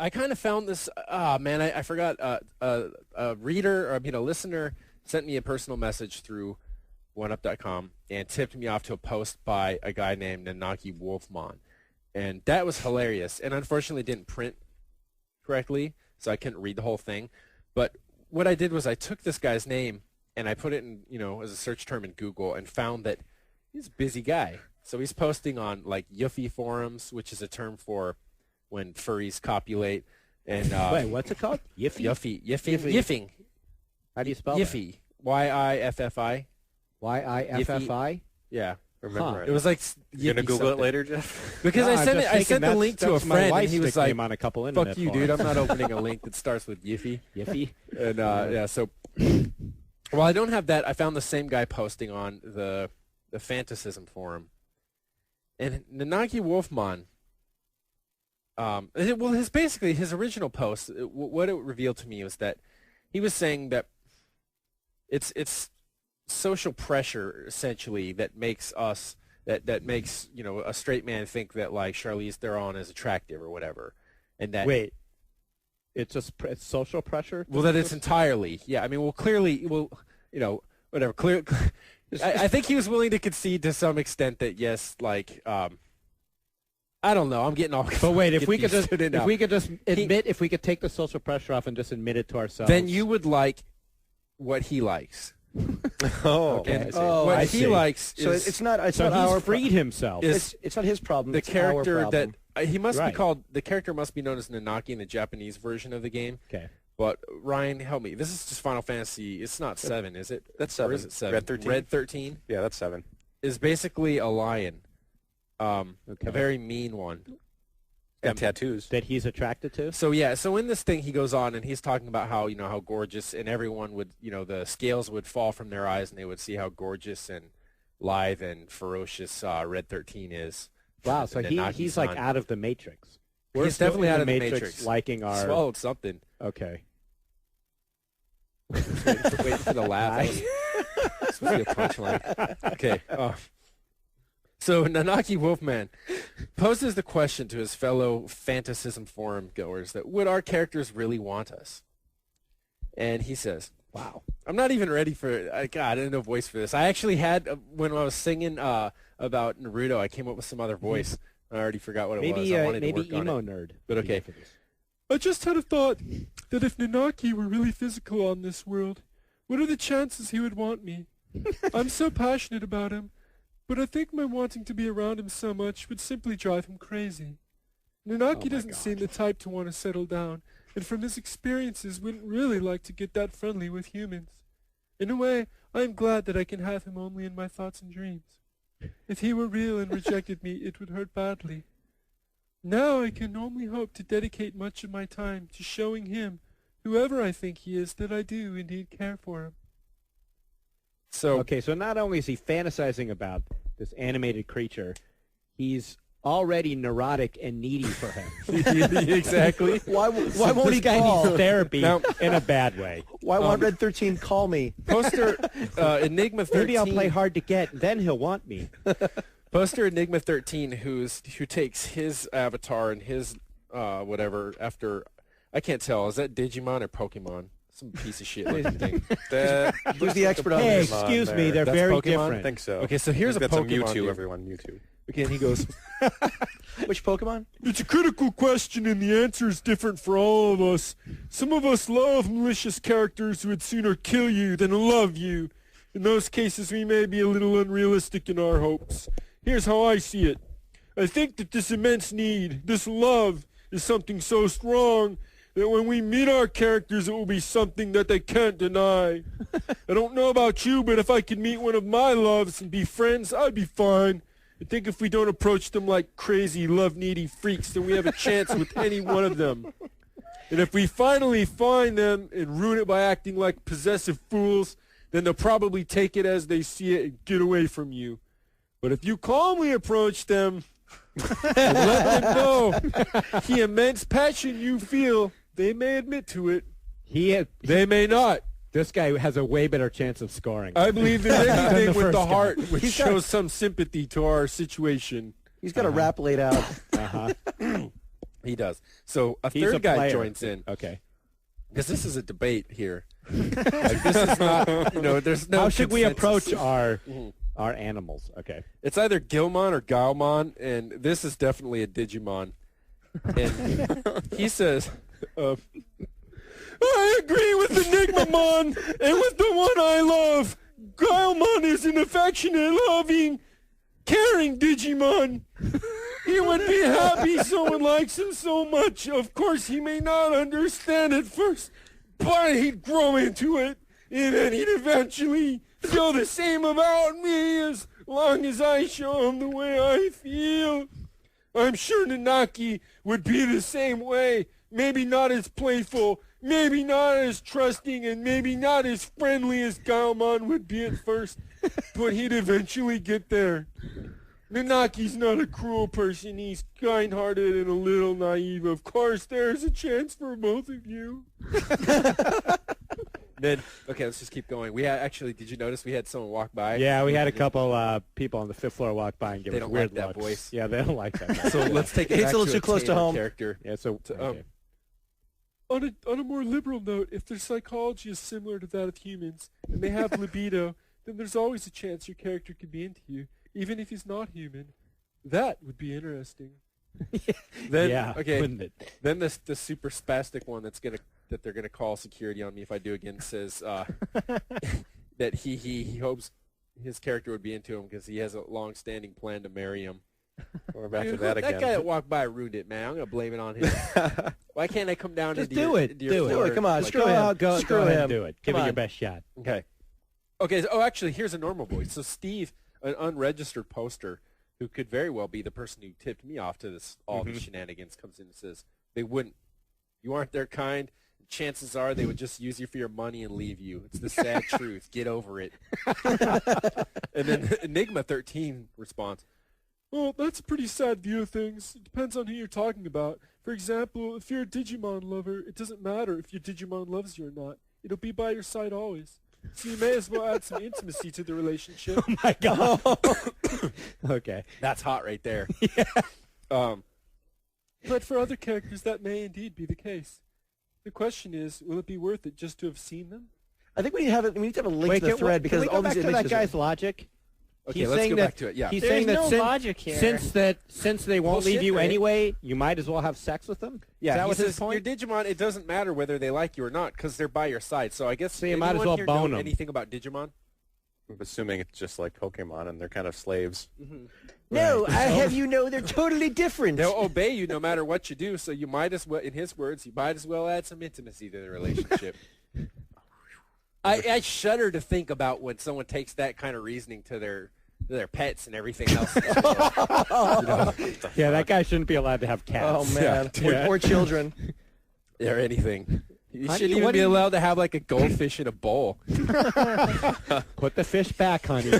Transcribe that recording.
I kind of found this. Man, I forgot. A reader, or a listener, sent me a personal message through OneUp.com and tipped me off to a post by a guy named Nanaki Wolfman, and that was hilarious. And unfortunately, it didn't print correctly, so I couldn't read the whole thing. But what I did was I took this guy's name and I put it in, as a search term in Google, and found that he's a busy guy. So he's posting on like Yuffie forums, which is a term for when furries copulate. And wait, what's it called? Yiffing. How do you spell Yiffy. Yiffi. that? Yiffi? Yeah. Remember it. It was like You're gonna Google something. it later, Jeff? Because I sent the link to a friend, and he was like, on a couple "Fuck you, dude! I'm not opening a link that starts with Yiffy." Yiffy? And yeah, so well, I don't have that. I found the same guy posting on the Fantasism forum, and Nanaki Wolfman. His original post, what it revealed to me was that he was saying that it's social pressure essentially that makes us that makes a straight man think that like Charlize Theron is attractive or whatever, and that it's just it's social pressure. Well, that it's entirely I mean, clearly, whatever. Clear. I think he was willing to concede to some extent that yes, like I don't know. I'm getting all. But wait, if we could just admit, if we could take the social pressure off and just admit it to ourselves, then you would like what he likes. Oh, okay. What he likes So is it's not. It's so not he's our freed himself. It's not his problem. the it's character our problem. that he must be Right. called. The character must be known as Nanaki in the Japanese version of the game. Okay. But Ryan, help me. This is just Final Fantasy. It's not 7, is it? That's Or 7. is it 7? Red 13. Red 13 Yeah, that's 7. is basically a lion, Okay. a very mean one. And tattoos. That he's attracted to. So yeah, so in this thing he goes on and he's talking about how how gorgeous, and everyone would the scales would fall from their eyes and they would see how gorgeous and lithe and ferocious Red 13 is. Wow. So And he's like out of the Matrix. We're He's still definitely in out of the Matrix, Matrix. liking our. Swallowed something. Okay. Waiting for the laugh. It's supposed to be a punchline. Okay. So Nanaki Wolfman poses the question to his fellow Fantasism forum goers that would our characters really want us? And he says, wow, I'm not even ready for God, I didn't have a voice for this. I actually had, when I was singing about Naruto, I came up with some other voice. I already forgot what it was. I wanted to work on emo it. nerd. But okay. I just had a thought that if Nanaki were really physical on this world, what are the chances he would want me? I'm so passionate about him, but I think my wanting to be around him so much would simply drive him crazy. Nanaki doesn't seem the type to want to settle down, and from his experiences wouldn't really like to get that friendly with humans. In a way, I am glad that I can have him only in my thoughts and dreams. If he were real and rejected me, it would hurt badly. Now I can only hope to dedicate much of my time to showing him, whoever I think he is, that I do indeed care for him. So Okay, so not only is he fantasizing about this animated creature, he's already neurotic and needy for him. exactly. Why won't This he guy call? needs therapy in a bad way. Why won't Red 13 call me? Poster Enigma 13. Maybe I'll play hard to get, then he'll want me. Poster Enigma 13, who takes his avatar and his whatever after, I can't tell, is that Digimon or Pokemon? Some piece of shit looking thing. Who's the expert on Hey, this? excuse me, they're That's very Pokemon? different. I think so. Okay, so here's a That's Pokemon. Mewtwo, dude. everyone. Mewtwo. Again, he goes, Which Pokemon? it's a critical question and the answer is different for all of us. Some of us love malicious characters who would sooner kill you than love you. In those cases, we may be a little unrealistic in our hopes. Here's how I see it. I think that this immense need, this love, is something so strong that when we meet our characters, it will be something that they can't deny. I don't know about you, but if I could meet one of my loves and be friends, I'd be fine. I think if we don't approach them like crazy, love-needy freaks, then we have a chance with any one of them. And if we finally find them and ruin it by acting like possessive fools, then they'll probably take it as they see it and get away from you. But if you calmly approach them and let them know the immense passion you feel, they may admit to it. They may not. This guy has a way better chance of scoring. I believe that anything the with the first heart guy. which shows some sympathy to our situation. He's got a rap laid out. He does. So a He's third a guy player. joins in Okay. because this is a debate here. Like, this is not, there's no. How should we consensus. approach our animals? Okay. It's either Gilmon or Gaomon, and this is definitely a Digimon. And he says, I agree with Enigmamon and with the one I love. Gaomon is an affectionate, loving, caring Digimon. He would be happy someone likes him so much. Of course, he may not understand at first, but he'd grow into it, and then he'd eventually feel the same about me as long as I show him the way I feel. I'm sure Nanaki would be the same way. Maybe not as playful, maybe not as trusting, and maybe not as friendly as Gaomon would be at first, but he'd eventually get there. Nanaki's not a cruel person. He's kind-hearted and a little naive. Of course, there's a chance for both of you. Then, okay, let's just keep going. We had, actually, did you notice we had someone walk by? Yeah, we had a couple people on the 5th floor walk by and give They us don't weird like that looks. voice. Yeah, they don't like that. So let's take it It's back a little to too close to tamer home. character. Yeah, so okay. On a more liberal note, if their psychology is similar to that of humans, and they have libido, then there's always a chance your character could be into you, even if he's not human. That would be interesting. Then, yeah, okay. wouldn't it? Then the super spastic one that they're gonna call security on me if I do again says that he hopes his character would be into him because he has a long-standing plan to marry him. We're back to Dude, that that again. guy that walked by ruined it, man. I'm gonna blame it on him. Why can't I come down Just into do your, it. into your Do it. floor? Do it. Come on, Like, screw him. Go Screw ahead him. and do it. Give Come it your on. best shot. Okay. Okay. So, actually, here's a normal voice. So Steve, an unregistered poster, who could very well be the person who tipped me off to this all these shenanigans, comes in and says, "They wouldn't. You aren't their kind. Chances are they would just use you for your money and leave you. It's the sad truth. Get over it." And then Enigma 13 responds, "Well, that's a pretty sad view of things. It depends on who you're talking about. For example, if you're a Digimon lover, it doesn't matter if your Digimon loves you or not. It'll be by your side always. So you may as well add some intimacy to the relationship." Oh my god. Okay. That's hot right there. But for other characters, that may indeed be the case. The question is, will it be worth it just to have seen them? I think we need to have a link Wait, to the thread because can we all go these back to that images. guy's logic? Okay, He's let's saying go that- back to it. Yeah. He's There's saying that no since, logic here. since they won't leave Bullshit, you right? anyway, you might as well have sex with them? Yeah, Is that he was says his point? your Digimon, it doesn't matter whether they like you or not because they're by your side. So I guess So you might as anyone well here bone know 'em. anything about Digimon? I'm assuming it's just like Pokemon, and they're kind of slaves. No, I have you know they're totally different. They'll obey you no matter what you do. So you might as well, in his words, you might as well add some intimacy to the relationship. I shudder to think about when someone takes that kind of reasoning to their pets and everything else. Yeah, that guy shouldn't be allowed to have cats. Oh man, Yeah. or children. Or anything. You Honey, shouldn't even what be do you- allowed to have like a goldfish in a bowl. Put the fish back, honey.